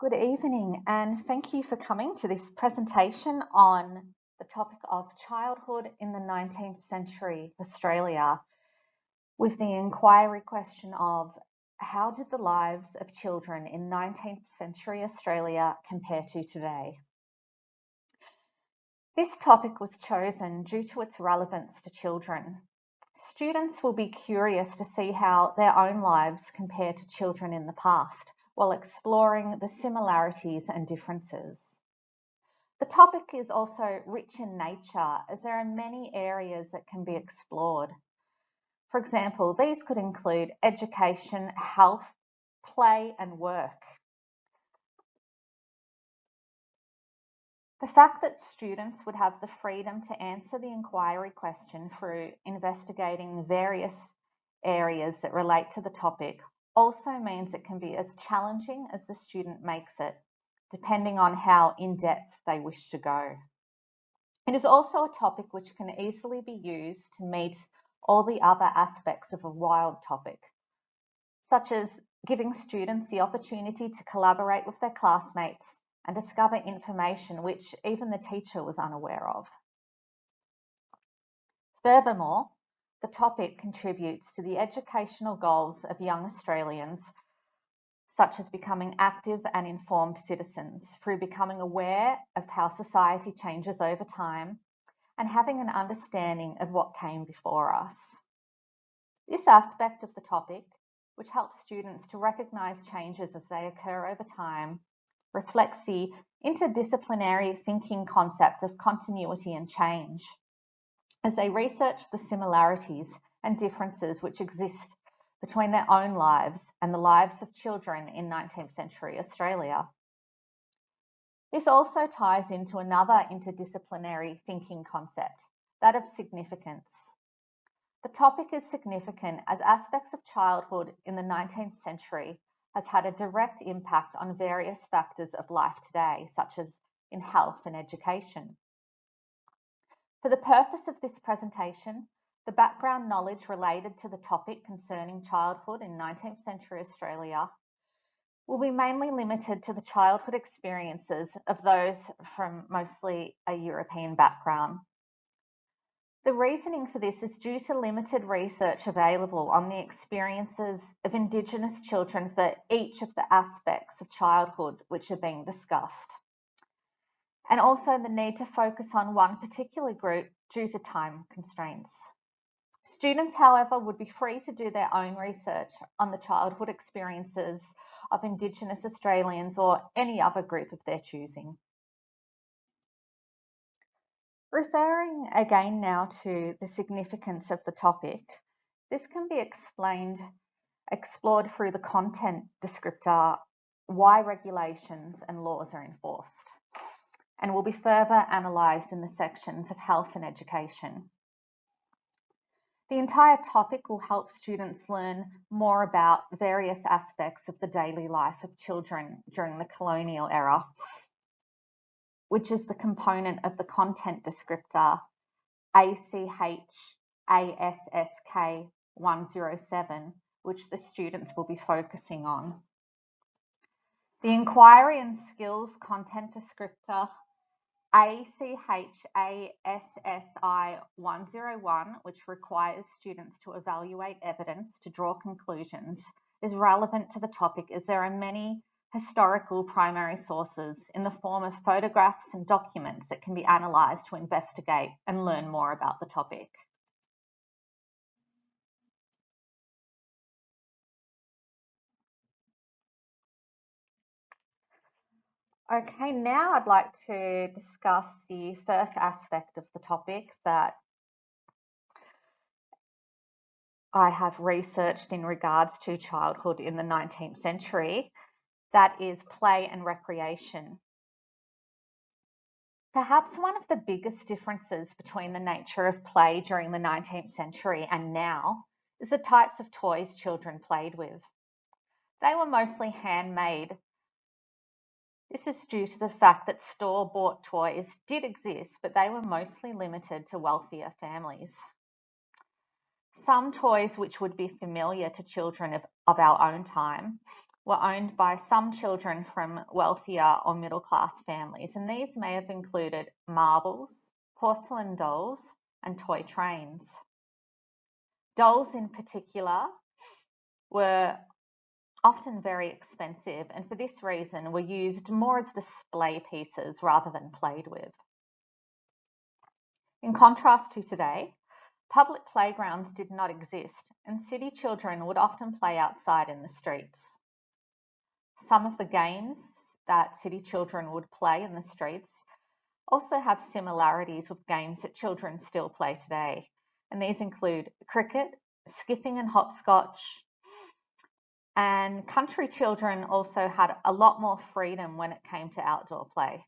Good evening, and thank you for coming to this presentation on the topic of childhood in the 19th century Australia, with the inquiry question of how did the lives of children in 19th century Australia compare to today? This topic was chosen due to its relevance to children. Students will be curious to see how their own lives compare to children in the past, while exploring the similarities and differences. The topic is also rich in nature, as there are many areas that can be explored. For example, these could include education, health, play, and work. The fact that students would have the freedom to answer the inquiry question through investigating various areas that relate to the topic also means it can be as challenging as the student makes it, depending on how in-depth they wish to go. It is also a topic which can easily be used to meet all the other aspects of a wild topic, such as giving students the opportunity to collaborate with their classmates and discover information which even the teacher was unaware of. Furthermore, the topic contributes to the educational goals of young Australians, such as becoming active and informed citizens through becoming aware of how society changes over time and having an understanding of what came before us. This aspect of the topic, which helps students to recognise changes as they occur over time, reflects the interdisciplinary thinking concept of continuity and change, as they research the similarities and differences which exist between their own lives and the lives of children in 19th century Australia. This also ties into another interdisciplinary thinking concept, that of significance. The topic is significant as aspects of childhood in the 19th century has had a direct impact on various factors of life today, such as in health and education. For the purpose of this presentation, the background knowledge related to the topic concerning childhood in 19th century Australia will be mainly limited to the childhood experiences of those from mostly a European background. The reasoning for this is due to limited research available on the experiences of Indigenous children for each of the aspects of childhood which are being discussed, and also the need to focus on one particular group due to time constraints. Students, however, would be free to do their own research on the childhood experiences of Indigenous Australians or any other group of their choosing. Referring again now to the significance of the topic, this can be explored through the content descriptor, why regulations and laws are enforced, and will be further analysed in the sections of health and education. The entire topic will help students learn more about various aspects of the daily life of children during the colonial era, which is the component of the content descriptor ACHASSK 107, which the students will be focusing on. The inquiry and skills content descriptor ACHASSI 101, which requires students to evaluate evidence to draw conclusions, is relevant to the topic as there are many historical primary sources in the form of photographs and documents that can be analysed to investigate and learn more about the topic. Okay, now I'd like to discuss the first aspect of the topic that I have researched in regards to childhood in the 19th century, that is play and recreation. Perhaps one of the biggest differences between the nature of play during the 19th century and now is the types of toys children played with. They were mostly handmade. This is due to the fact that store-bought toys did exist, but they were mostly limited to wealthier families. Some toys which would be familiar to children of our own time were owned by some children from wealthier or middle class families, and these may have included marbles, porcelain dolls, and toy trains. Dolls in particular were often very expensive, and for this reason were used more as display pieces rather than played with. In contrast to today, public playgrounds did not exist, and city children would often play outside in the streets. Some of the games that city children would play in the streets also have similarities with games that children still play today, and these include cricket, skipping and hopscotch, and country children also had a lot more freedom when it came to outdoor play.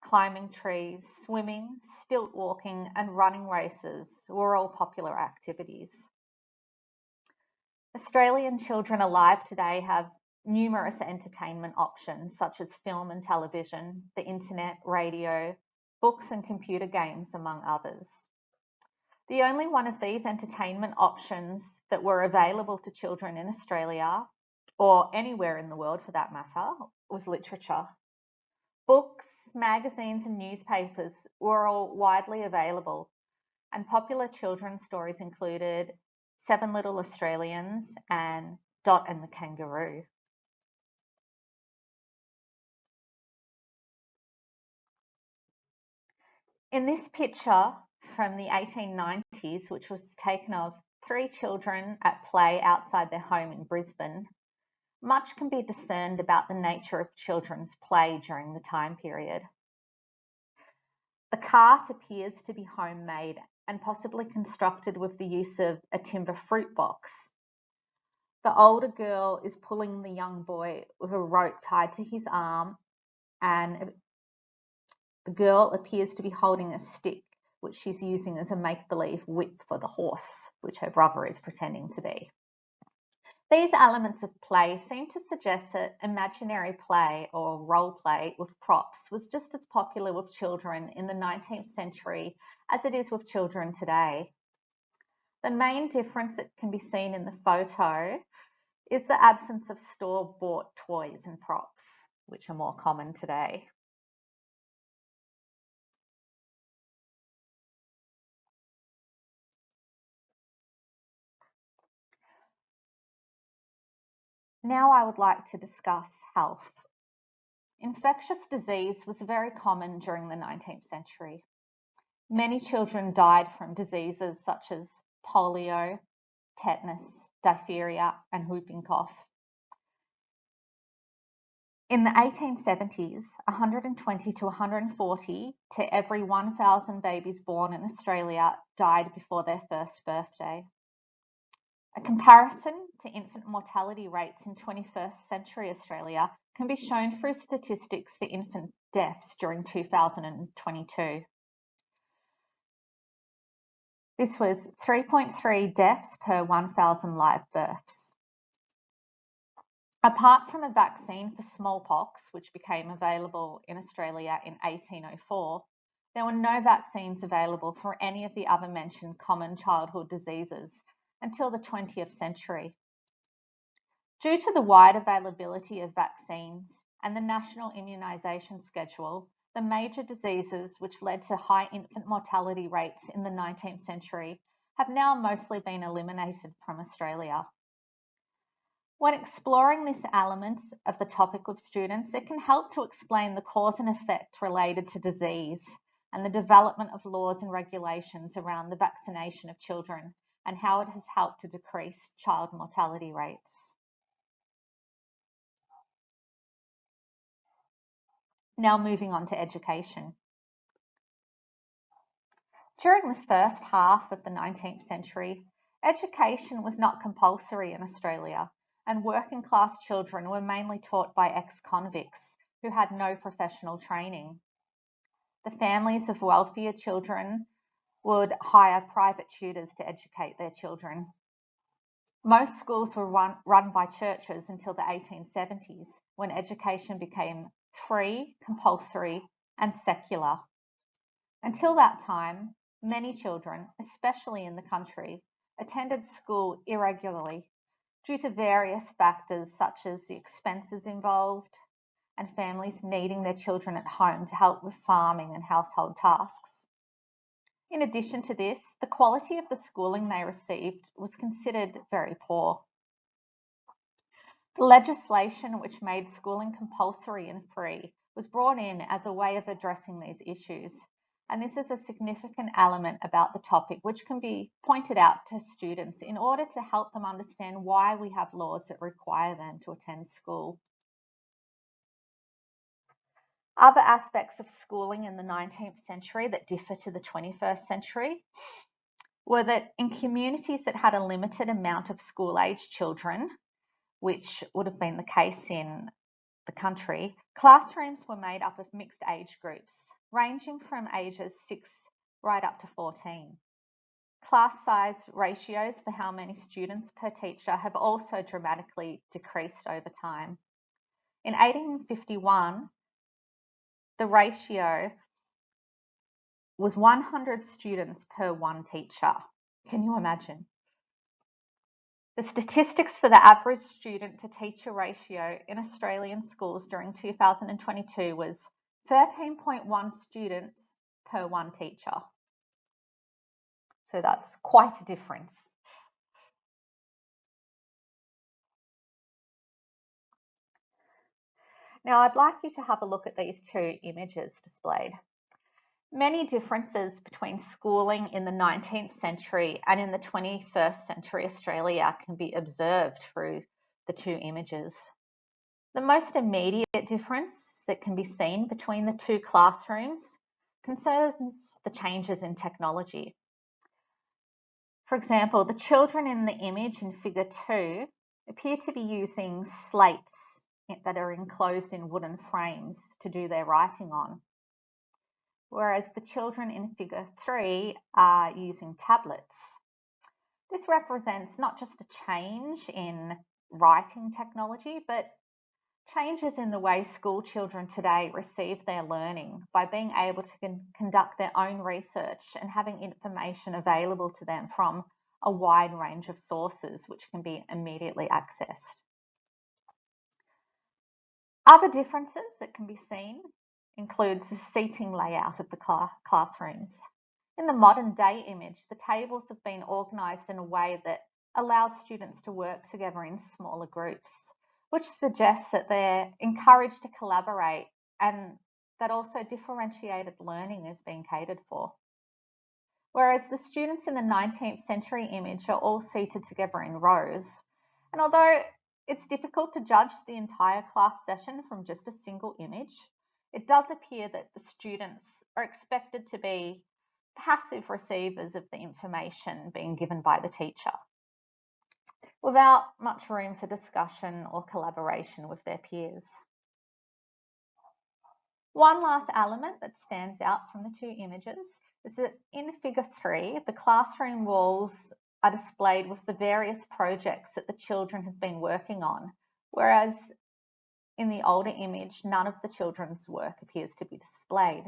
Climbing trees, swimming, stilt walking, and running races were all popular activities. Australian children alive today have numerous entertainment options such as film and television, the internet, radio, books and computer games, among others. The only one of these entertainment options that were available to children in Australia, or anywhere in the world for that matter, was literature. Books, magazines and newspapers were all widely available, and popular children's stories included Seven Little Australians and Dot and the Kangaroo. In this picture from the 1890s, which was taken of 3 children at play outside their home in Brisbane, much can be discerned about the nature of children's play during the time period. The cart appears to be homemade and possibly constructed with the use of a timber fruit box. The older girl is pulling the young boy with a rope tied to his arm, and the girl appears to be holding a stick, which she's using as a make-believe whip for the horse, which her brother is pretending to be. These elements of play seem to suggest that imaginary play or role play with props was just as popular with children in the 19th century as it is with children today. The main difference that can be seen in the photo is the absence of store-bought toys and props, which are more common today. Now I would like to discuss health. Infectious disease was very common during the 19th century. Many children died from diseases such as polio, tetanus, diphtheria, and whooping cough. In the 1870s, 120 to 140 to every 1,000 babies born in Australia died before their first birthday. A comparison to infant mortality rates in 21st century Australia can be shown through statistics for infant deaths during 2022. This was 3.3 deaths per 1,000 live births. Apart from a vaccine for smallpox, which became available in Australia in 1804, there were no vaccines available for any of the other mentioned common childhood diseases until the 20th century. Due to the wide availability of vaccines and the national immunisation schedule, the major diseases which led to high infant mortality rates in the 19th century have now mostly been eliminated from Australia. When exploring this element of the topic with students, it can help to explain the cause and effect related to disease and the development of laws and regulations around the vaccination of children and how it has helped to decrease child mortality rates. Now moving on to education. During the first half of the 19th century, education was not compulsory in Australia, and working class children were mainly taught by ex-convicts who had no professional training. The families of wealthier children would hire private tutors to educate their children. Most schools were run by churches until the 1870s, when education became free, compulsory, and secular. Until that time, many children, especially in the country, attended school irregularly due to various factors such as the expenses involved and families needing their children at home to help with farming and household tasks. In addition to this, the quality of the schooling they received was considered very poor. The legislation which made schooling compulsory and free was brought in as a way of addressing these issues. And this is a significant element about the topic which can be pointed out to students in order to help them understand why we have laws that require them to attend school. Other aspects of schooling in the 19th century that differ to the 21st century were that in communities that had a limited amount of school-age children, which would have been the case in the country, classrooms were made up of mixed age groups, ranging from ages 6 right up to 14. Class size ratios for how many students per teacher have also dramatically decreased over time. In 1851, the ratio was 100 students per one teacher. Can you imagine? The statistics for the average student to teacher ratio in Australian schools during 2022 was 13.1 students per one teacher. So that's quite a difference. Now I'd like you to have a look at these two images displayed. Many differences between schooling in the 19th century and in the 21st century Australia can be observed through the two images. The most immediate difference that can be seen between the two classrooms concerns the changes in technology. For example, the children in the image in figure 2 appear to be using slates that are enclosed in wooden frames to do their writing on, whereas the children in figure 3 are using tablets. This represents not just a change in writing technology, but changes in the way school children today receive their learning by being able to conduct their own research and having information available to them from a wide range of sources which can be immediately accessed. Other differences that can be seen includes the seating layout of the classrooms. In the modern day image, the tables have been organised in a way that allows students to work together in smaller groups, which suggests that they're encouraged to collaborate and that also differentiated learning is being catered for. Whereas the students in the 19th century image are all seated together in rows. And although it's difficult to judge the entire class session from just a single image, it does appear that the students are expected to be passive receivers of the information being given by the teacher, without much room for discussion or collaboration with their peers. One last element that stands out from the two images is that in figure 3, the classroom walls are displayed with the various projects that the children have been working on, whereas in the older image, none of the children's work appears to be displayed.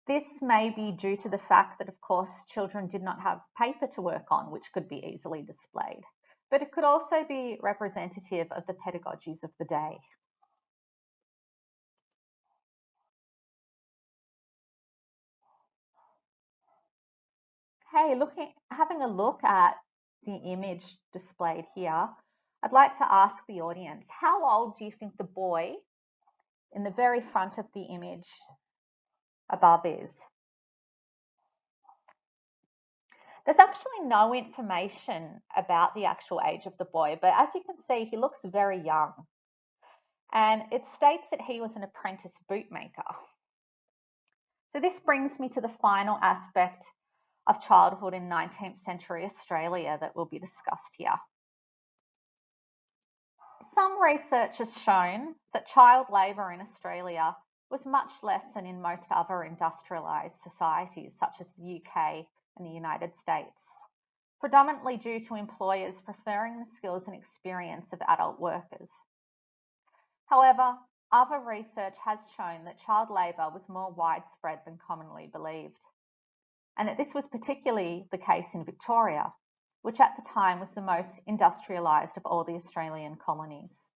This may be due to the fact that, of course, children did not have paper to work on, which could be easily displayed, but it could also be representative of the pedagogies of the day. Okay, having a look at the image displayed here, I'd like to ask the audience, how old do you think the boy in the very front of the image above is? There's actually no information about the actual age of the boy, but as you can see, he looks very young. And it states that he was an apprentice bootmaker. So this brings me to the final aspect of childhood in 19th century Australia that will be discussed here. Some research has shown that child labour in Australia was much less than in most other industrialised societies such as the UK and the United States, predominantly due to employers preferring the skills and experience of adult workers. However, other research has shown that child labour was more widespread than commonly believed, and that this was particularly the case in Victoria, which at the time was the most industrialised of all the Australian colonies.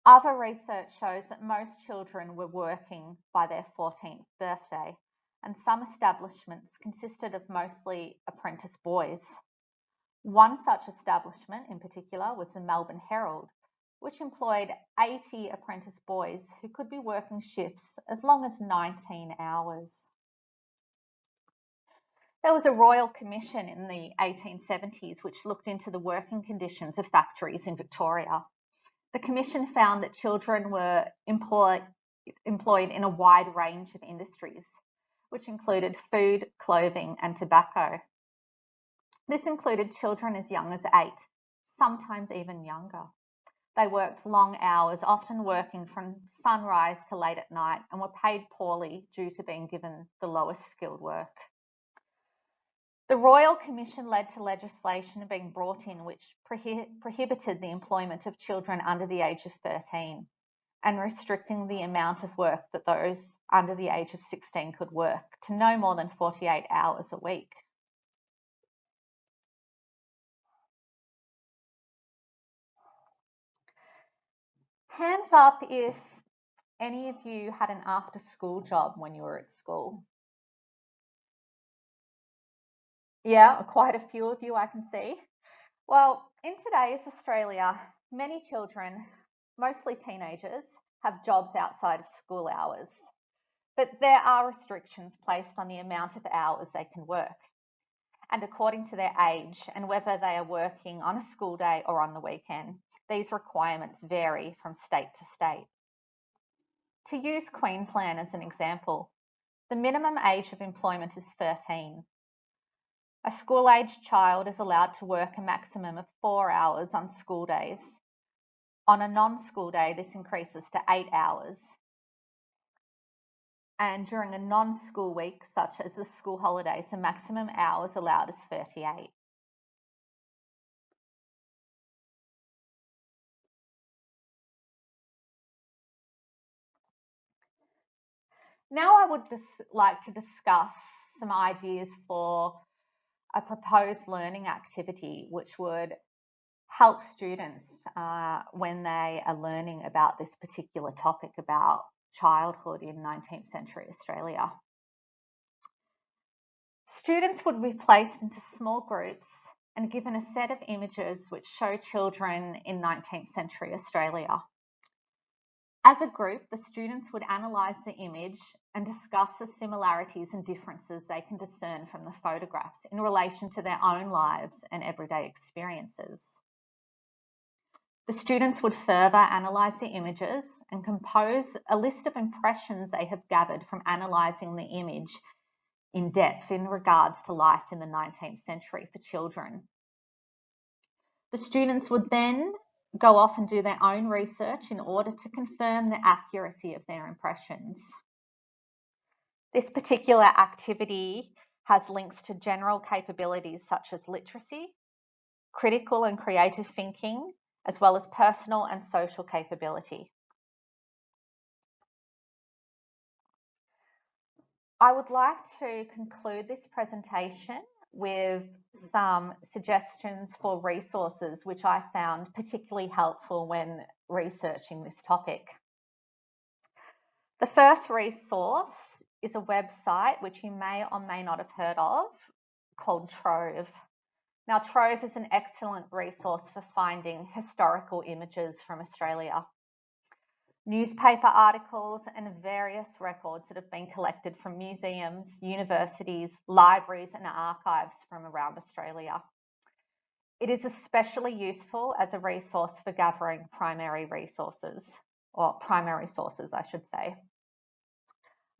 Other research shows that most children were working by their 14th birthday, and some establishments consisted of mostly apprentice boys. One such establishment in particular was the Melbourne Herald, which employed 80 apprentice boys who could be working shifts as long as 19 hours. There was a Royal Commission in the 1870s which looked into the working conditions of factories in Victoria. The Commission found that children were employed in a wide range of industries, which included food, clothing, and tobacco. This included children as young as 8, sometimes even younger. They worked long hours, often working from sunrise to late at night, and were paid poorly due to being given the lowest skilled work. The Royal Commission led to legislation being brought in which prohibited the employment of children under the age of 13 and restricting the amount of work that those under the age of 16 could work to no more than 48 hours a week. Hands up if any of you had an after-school job when you were at school. Yeah, quite a few of you I can see. Well, in today's Australia, many children, mostly teenagers, have jobs outside of school hours. But there are restrictions placed on the amount of hours they can work, and according to their age and whether they are working on a school day or on the weekend. These requirements vary from state to state. To use Queensland as an example, the minimum age of employment is 13. A school-aged child is allowed to work a maximum of 4 hours on school days. On a non-school day, this increases to 8 hours. And during a non-school week, such as the school holidays, the maximum hours allowed is 38. Now I would just like to discuss some ideas for a proposed learning activity which would help students when they are learning about this particular topic about childhood in 19th century Australia. Students would be placed into small groups and given a set of images which show children in 19th century Australia. As a group, the students would analyse the image and discuss the similarities and differences they can discern from the photographs in relation to their own lives and everyday experiences. The students would further analyse the images and compose a list of impressions they have gathered from analysing the image in depth in regards to life in the 19th century for children. The students would then go off and do their own research in order to confirm the accuracy of their impressions. This particular activity has links to general capabilities such as literacy, critical and creative thinking, as well as personal and social capability. I would like to conclude this presentation with some suggestions for resources which I found particularly helpful when researching this topic. The first resource is a website which you may or may not have heard of called Trove. Now, Trove is an excellent resource for finding historical images from Australia. Newspaper articles and various records that have been collected from museums, universities, libraries and archives from around Australia. It is especially useful as a resource for gathering primary resources, or primary sources, I should say.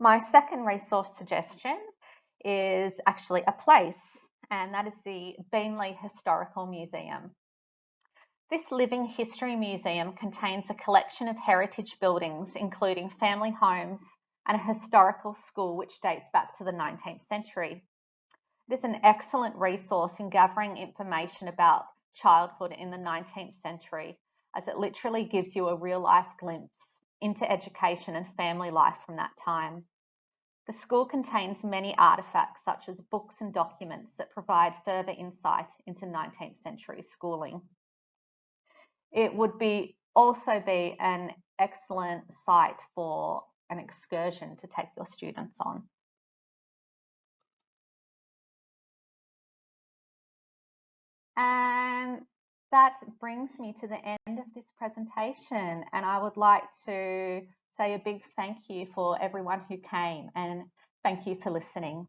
My second resource suggestion is actually a place, and that is the Beenleigh Historical Museum. This living history museum contains a collection of heritage buildings, including family homes and a historical school which dates back to the 19th century. It is an excellent resource in gathering information about childhood in the 19th century, as it literally gives you a real-life glimpse into education and family life from that time. The school contains many artefacts such as books and documents that provide further insight into 19th century schooling. It would also be an excellent site for an excursion to take your students on. And that brings me to the end of this presentation, and I would like to say a big thank you for everyone who came, and thank you for listening.